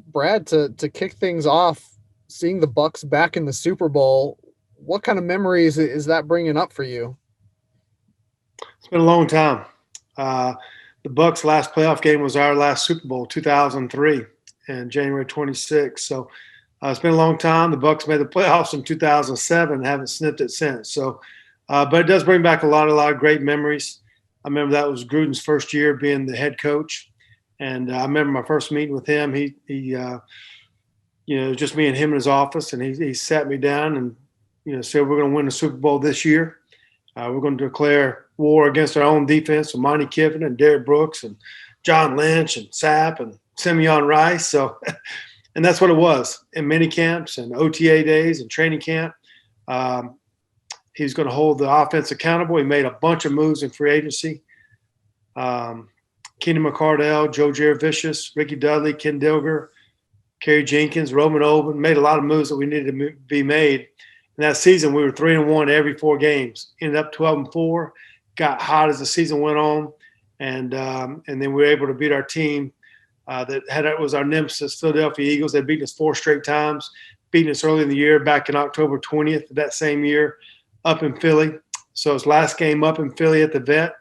Brad, to kick things off, seeing the Bucks back in the Super Bowl, what kind of memories is that bringing up for you? It's been a long time. Uh, the Bucks' last playoff game was our last Super Bowl, 2003, and January 26th. So it's been a long time. The Bucks made the playoffs in 2007, and haven't sniffed it since. So, but it does bring back a lot of great memories. I remember that was Gruden's first year being the head coach, and I remember my first meeting with him. Just me and him in his office, and he sat me down and said we're going to win the Super Bowl this year. We're going to declare war against our own defense with Monty Kiffin and Derrick Brooks and John Lynch and Sapp and Simeon Rice. So, and that's what it was in mini camps and OTA days and training camp. Um, he was going to hold the offense accountable. He made a bunch of moves in free agency. Keenan McCardell, Joe Jaravicius, Ricky Dudley, Ken Dilger, Kerry Jenkins, Roman Oben, made a lot of moves that we needed to be made. In that season, we were 3-1 every 4 games. Ended up 12-4. Got hot as the season went on, and then we were able to beat our team that was our nemesis, Philadelphia Eagles. They'd beaten us 4 straight times, beaten us early in the year, back in October 20th of that same year, up in Philly. So his last game up in Philly at the Vet,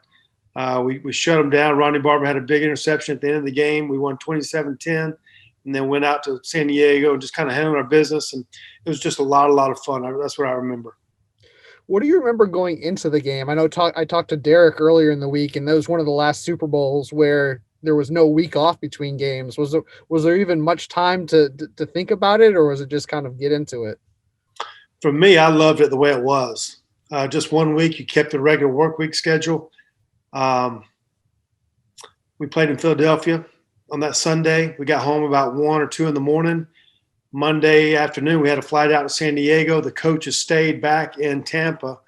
we shut them down. Ronnie Barber had a big interception at the end of the game. We won 27-10. And then went out to San Diego and just kind of handled our business. And it was just a lot of fun. That's what I remember. What do you remember going into the game? I talked to Derek earlier in the week, and that was one of the last Super Bowls where there was no week off between games. Was there even much time to think about it, or was it just kind of get into it? For me, I loved it the way it was. Just 1 week, you kept the regular work week schedule. Um, we played in Philadelphia on that Sunday. We got home about 1 or 2 in the morning. Monday afternoon, we had a flight out to San Diego. The coaches stayed back in Tampa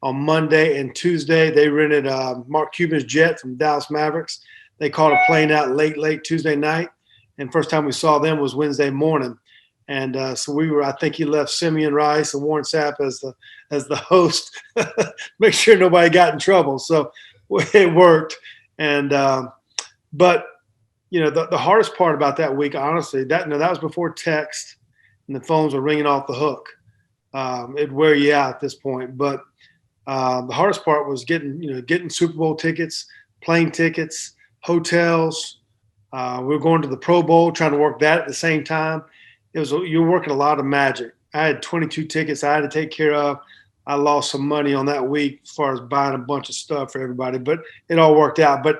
on Monday and Tuesday. They rented Mark Cuban's jet from Dallas Mavericks. They caught a plane out late Tuesday night. And first time we saw them was Wednesday morning. And so we were, I think he left Simeon Rice and Warren Sapp as the host, make sure nobody got in trouble. So it worked. But the hardest part about that week, honestly, that was before text and the phones were ringing off the hook. It'd wear you out at this point. But the hardest part was getting Super Bowl tickets, plane tickets, hotels. We were going to the Pro Bowl, trying to work that at the same time. You were working a lot of magic. I had 22 tickets I had to take care of. I lost some money on that week as far as buying a bunch of stuff for everybody, but it all worked out. But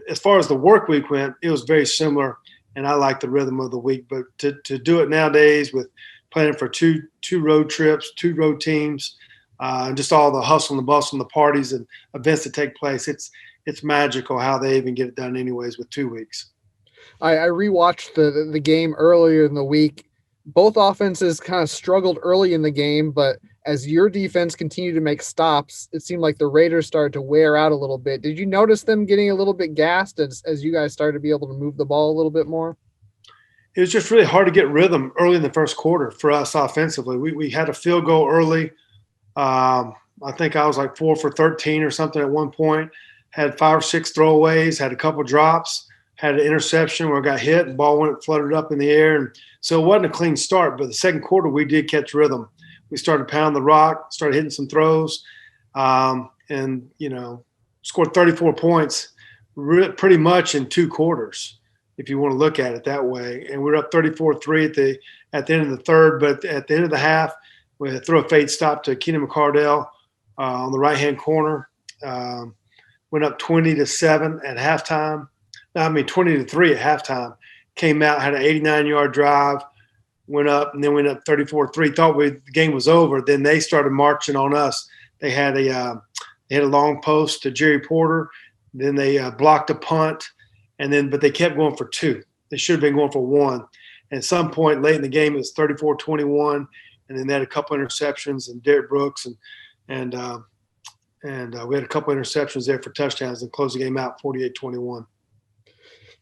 as far as the work week went, it was very similar, and I like the rhythm of the week. But to do it nowadays with planning for two road trips, 2 road teams, and just all the hustle and the bustle and the parties and events that take place, it's magical how they even get it done anyways with 2 weeks. I rewatched the game earlier in the week. Both offenses kind of struggled early in the game, but as your defense continued to make stops, it seemed like the Raiders started to wear out a little bit. Did you notice them getting a little bit gassed as you guys started to be able to move the ball a little bit more? It was just really hard to get rhythm early in the first quarter for us offensively. We had a field goal early. I think I was like 4 for 13 or something at one point. Had 5 or 6 throwaways, had a couple drops, had an interception where I got hit and ball went fluttered up in the air. And so it wasn't a clean start, but the second quarter we did catch rhythm. We started pounding the rock, started hitting some throws, and scored 34 points pretty much in 2 quarters, if you want to look at it that way. And we're up 34-3 at the end of the third, but at the end of the half, we threw a fade stop to Keenan McCardell on the right-hand corner. Went up 20-7 at halftime. 20-3 at halftime. Came out, had an 89-yard drive, went up, and then went up 34-3. Thought the game was over. Then they started marching on us. They had a long post to Jerry Porter. Then they blocked a punt, but they kept going for 2. They should have been going for 1. And at some point late in the game, it was 34-21, and then they had a couple interceptions and Derrick Brooks and we had a couple interceptions there for touchdowns and closed the game out 48-21.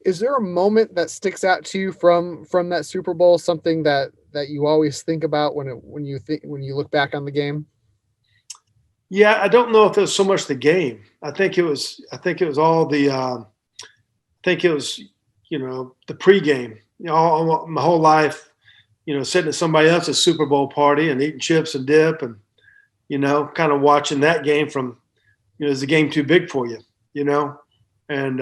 Is there a moment that sticks out to you from that Super Bowl? Something that you always think about when you look back on the game? Yeah, I don't know if it was so much the game. I think it was all the. I think it was the pregame. my whole life, sitting at somebody else's Super Bowl party and eating chips and dip, and kind of watching that game from, is the game too big for you, you know, and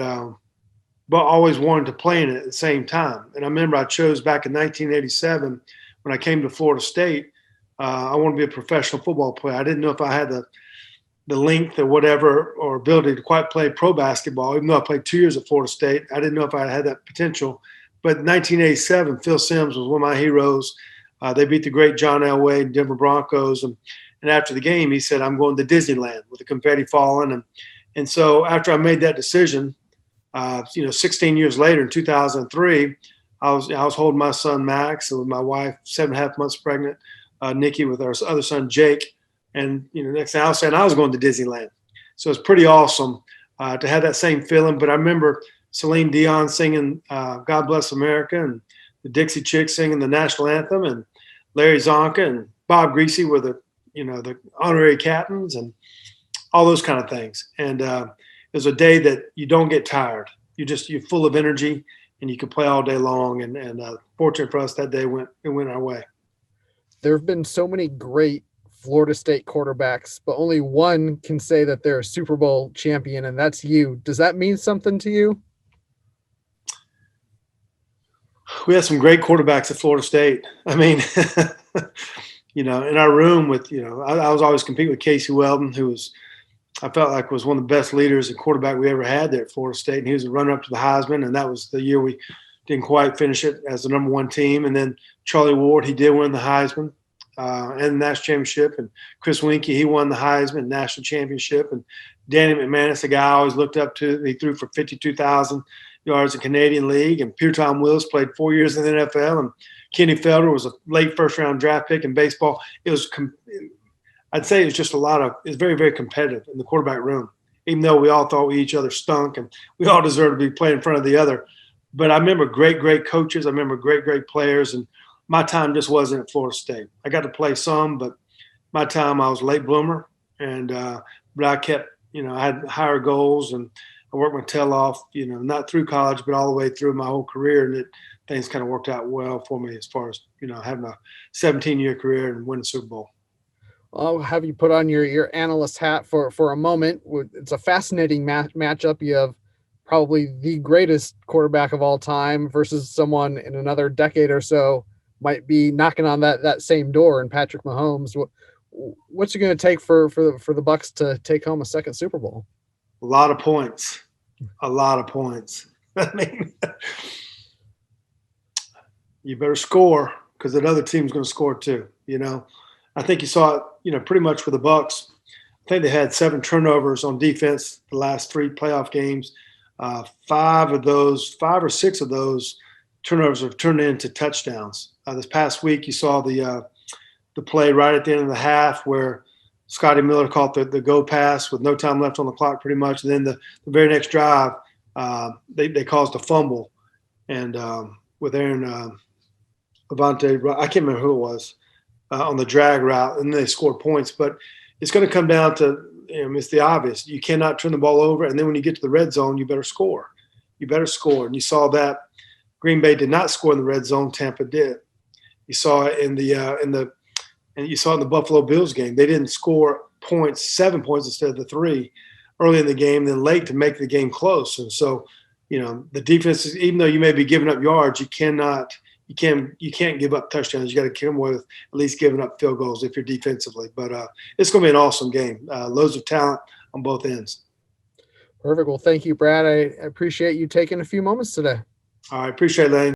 but always wanted to play in it at the same time. And I remember I chose back in 1987 when I came to Florida State. I wanted to be a professional football player. I didn't know if I had the length or whatever or ability to quite play pro basketball, even though I played 2 years at Florida State. I didn't know if I had that potential. But in 1987, Phil Simms was one of my heroes. They beat the great John Elway and Denver Broncos. And after the game, he said, I'm going to Disneyland with the confetti falling. And so after I made that decision, 16 years later in 2003, I was holding my son Max and with my wife, 7.5 months pregnant, Nikki with our other son Jake. And next thing I was saying, I was going to Disneyland. So it's pretty awesome to have that same feeling. But I remember Celine Dion singing "God Bless America" and the Dixie Chicks singing the national anthem, and Larry Zonka and Bob Greasy were the honorary captains and all those kind of things. And it was a day that you don't get tired. You're full of energy and you can play all day long. And fortunate for us that day it went our way. There have been so many great Florida State quarterbacks, but only one can say that they're a Super Bowl champion, and that's you. Does that mean something to you? We had some great quarterbacks at Florida State. I mean, in our room with, I was always competing with Casey Weldon, who I felt like was one of the best leaders and quarterback we ever had there at Florida State. And he was a runner up to the Heisman. And that was the year we didn't quite finish it as the number one team. And then Charlie Ward, he did win the Heisman and the national championship. And Chris Winkie, he won the Heisman national championship. And Danny McManus, the guy I always looked up to, he threw for 52,000 yards in Canadian League. And Pierre Tom Willis played 4 years in the NFL. And Kenny Felder was a late first-round draft pick in baseball. I'd say it was just it's very, very competitive in the quarterback room, even though we all thought each other stunk and we all deserved to be playing in front of the other. But I remember great, great coaches. I remember great, great players. And my time just wasn't at Florida State. I got to play some, but my time I was a late bloomer. But I kept, I had higher goals and I worked my tail off, not through college, but all the way through my whole career. And things kind of worked out well for me as far as, having a 17-year career and winning a Super Bowl. I'll have you put on your analyst hat for a moment. It's a fascinating matchup. You have probably the greatest quarterback of all time versus someone in another decade or so might be knocking on that same door, and Patrick Mahomes. What's it going to take for the Bucks to take home a second Super Bowl? A lot of points. I mean, you better score because that other team's going to score too. I think you saw it, pretty much for the Bucks. I think they had 7 turnovers on defense the last 3 playoff games. 5 or 6 of those turnovers have turned into touchdowns. This past week, you saw the play right at the end of the half where Scotty Miller caught the go pass with no time left on the clock, pretty much. And then the very next drive, they caused a fumble, and with Aaron Avante, I can't remember who it was. On the drag route, and they scored points. But it's going to come down to, it's the obvious. You cannot turn the ball over, and then when you get to the red zone, you better score. And you saw that Green Bay did not score in the red zone. Tampa did. You saw it in the Buffalo Bills game. They didn't score 7 points instead of the 3 early in the game, then late to make the game close. And so, the defense is, even though you may be giving up yards, you can't give up touchdowns. You got to come away with at least giving up field goals if you're defensively. But it's going to be an awesome game. Loads of talent on both ends. Perfect. Well, thank you, Brad. I appreciate you taking a few moments today. All right. Appreciate it, Lane.